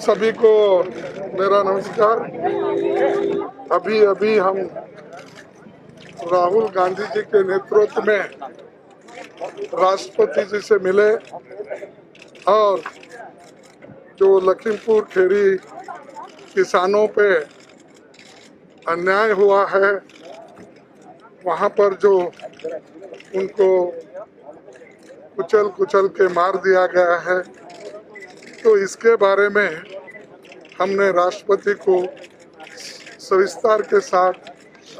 सभी को मेरा नमस्कार। अभी अभी हम राहुल गांधी जी के नेतृत्व में राष्ट्रपति जी से मिले और जो लखीमपुर खीरी किसानों पे अन्याय हुआ है, वहाँ पर जो उनको कुचल के मार दिया गया है, तो इसके बारे में हमने राष्ट्रपति को सविस्तार के साथ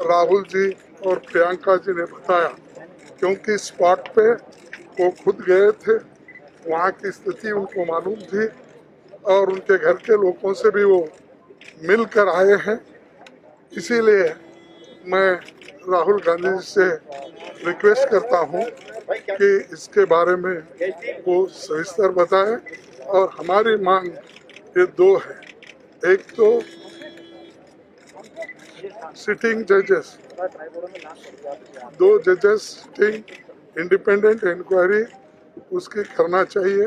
राहुल जी और प्रियंका जी ने बताया, क्योंकि स्पॉट पे वो खुद गए थे, वहाँ की स्थिति उनको मालूम थी और उनके घर के लोगों से भी वो मिल कर आए हैं। इसीलिए मैं राहुल गांधी जी से रिक्वेस्ट करता हूँ कि इसके बारे में वो सविस्तर बताएं। और हमारी मांग ये दो है, एक तो सिटिंग जजेस, 2 जजेस सिटिंग इंडिपेंडेंट इंक्वायरी उसकी करना चाहिए,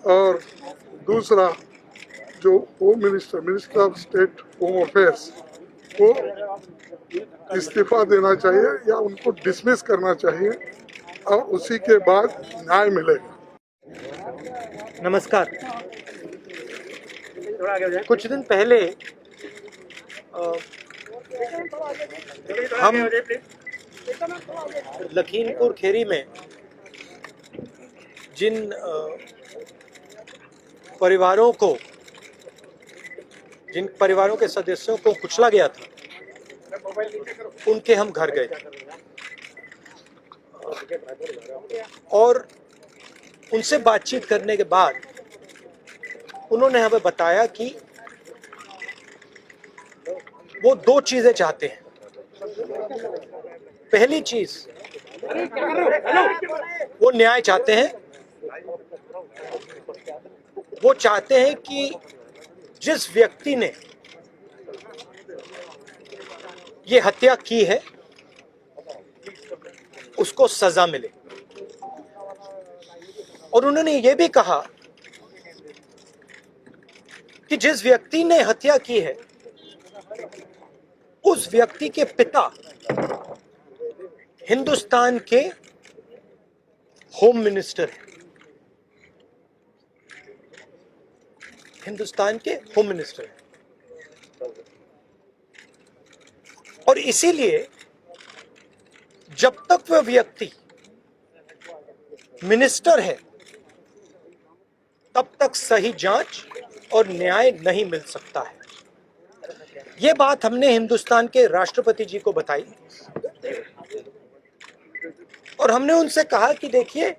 और दूसरा जो home minister of state home affairs को इस्तीफा देना चाहिए या उनको डिसमिस करना चाहिए और उसी के बाद न्याय मिलेगा। नमस्कार। कुछ दिन पहले हम लखीमपुर खीरी में जिन परिवारों के सदस्यों को कुचला गया था, उनके हम घर गए और उनसे बातचीत करने के बाद उन्होंने हमें बताया कि वो 2 चीजें चाहते हैं। पहली चीज, वो न्याय चाहते हैं। वो चाहते हैं कि जिस व्यक्ति ने ये हत्या की है उसको सजा मिले, और उन्होंने ये भी कहा कि जिस व्यक्ति ने हत्या की है उस व्यक्ति के पिता हिंदुस्तान के होम मिनिस्टर हैं। हिंदुस्तान के होम मिनिस्टर हैं, और इसीलिए जब तक वह व्यक्ति मिनिस्टर है तब तक सही जांच और न्याय नहीं मिल सकता है। ये बात हमने हिंदुस्तान के राष्ट्रपति जी को बताई और हमने उनसे कहा कि देखिए,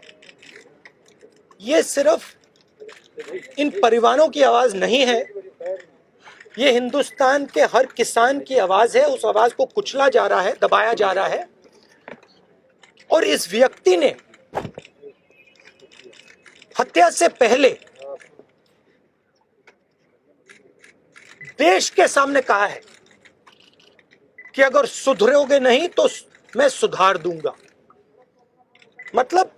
ये सिर्फ इन परिवारों की आवाज नहीं है, ये हिंदुस्तान के हर किसान की आवाज है। उस आवाज को कुचला जा रहा है, दबाया जा रहा है, और इस व्यक्ति ने हत्या से पहले देश के सामने कहा है कि अगर सुधरोगे नहीं तो मैं सुधार दूंगा। मतलब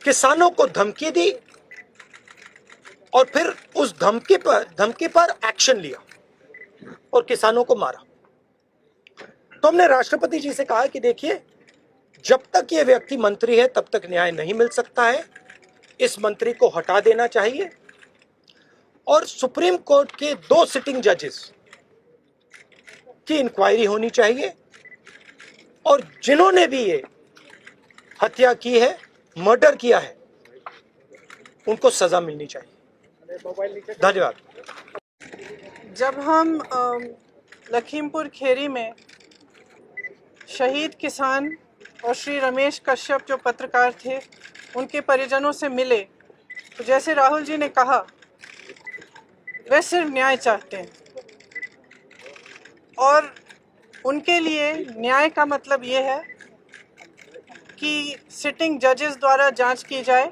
किसानों को धमकी दी और फिर उस धमकी पर एक्शन लिया और किसानों को मारा। तो हमने राष्ट्रपति जी से कहा कि देखिए, जब तक ये व्यक्ति मंत्री है तब तक न्याय नहीं मिल सकता है। इस मंत्री को हटा देना चाहिए और सुप्रीम कोर्ट के 2 सिटिंग जजेस की इंक्वायरी होनी चाहिए, और जिन्होंने भी ये हत्या की है, मर्डर किया है, उनको सजा मिलनी चाहिए। धन्यवाद। जब हम लखीमपुर खीरी में शहीद किसान और श्री रमेश कश्यप जो पत्रकार थे, उनके परिजनों से मिले, तो जैसे राहुल जी ने कहा, वे सिर्फ न्याय चाहते हैं, और उनके लिए न्याय का मतलब ये है कि सिटिंग जजेस द्वारा जांच की जाए,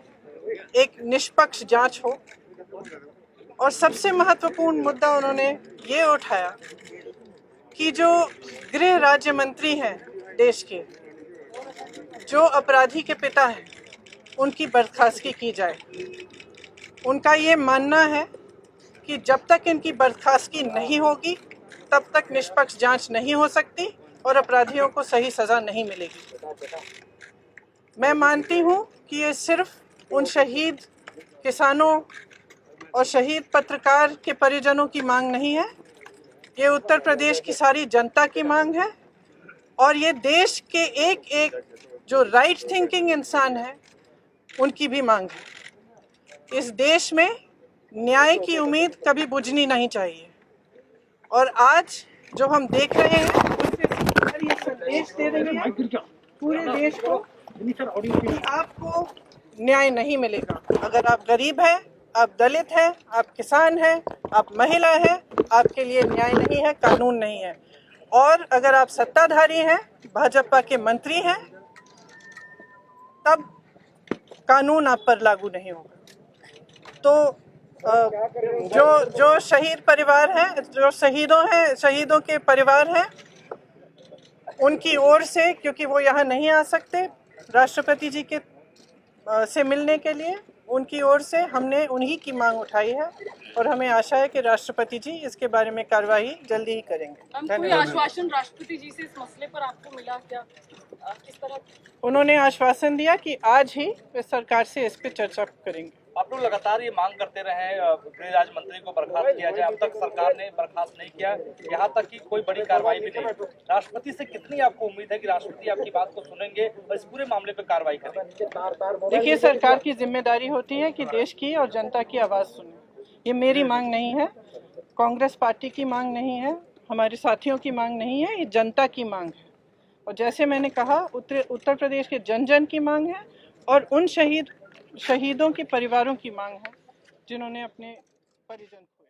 एक निष्पक्ष जांच हो। और सबसे महत्वपूर्ण मुद्दा उन्होंने ये उठाया कि जो गृह राज्य मंत्री हैं देश के, जो अपराधी के पिता हैं, उनकी बर्खास्तगी की जाए। उनका ये मानना है कि कि जब तक इनकी बर्खास्तगी नहीं होगी तब तक निष्पक्ष जांच नहीं हो सकती और अपराधियों को सही सज़ा नहीं मिलेगी। मैं मानती हूँ कि ये सिर्फ उन शहीद किसानों और शहीद पत्रकार के परिजनों की मांग नहीं है, ये उत्तर प्रदेश की सारी जनता की मांग है और ये देश के एक एक जो राइट थिंकिंग इंसान है उनकी भी मांग है। इस देश में न्याय की उम्मीद कभी बुझनी नहीं चाहिए और आज जो हम देख रहे हैं उससे सरकार ये संदेश दे रही है पूरे देश को कि आपको न्याय नहीं मिलेगा। अगर आप गरीब हैं, आप दलित हैं, आप किसान हैं, आप महिला हैं, आपके लिए न्याय नहीं है, कानून नहीं है। और अगर आप सत्ताधारी हैं, भाजपा के मंत्री हैं, तब कानून आप पर लागू नहीं होगा। तो जो शहीद परिवार हैं, जो शहीदों के परिवार हैं, उनकी ओर से, क्योंकि वो यहाँ नहीं आ सकते राष्ट्रपति जी के से मिलने के लिए, उनकी ओर से हमने उन्हीं की मांग उठाई है और हमें आशा है कि राष्ट्रपति जी इसके बारे में कार्रवाई जल्दी ही करेंगे। कोई आश्वासन राष्ट्रपति जी से इस मसले पर आपको मिला क्या? किस तरह? उन्होंने आश्वासन दिया कि आज ही वे सरकार से इस पर चर्चा करेंगे। आप लोग लगातार ये मांग करते रहे गृह राज्य मंत्री को बर्खास्त किया जाए, अब तक सरकार ने बर्खास्त नहीं किया, यहाँ तक कि कोई बड़ी कार्रवाई भी नहीं। राष्ट्रपति से कितनी आपको उम्मीद है कि राष्ट्रपति आपकी बात को सुनेंगे और इस पूरे मामले पर कार्रवाई करेंगे? देखिए, सरकार की जिम्मेदारी होती है कि देश की और जनता की आवाज़ सुने। ये मेरी मांग नहीं है, कांग्रेस पार्टी की मांग नहीं है, हमारे साथियों की मांग नहीं है, ये जनता की मांग है। और जैसे मैंने कहा, उत्तर प्रदेश के जन जन की मांग है और उन शहीदों के परिवारों की मांग है जिन्होंने अपने परिजन खोए।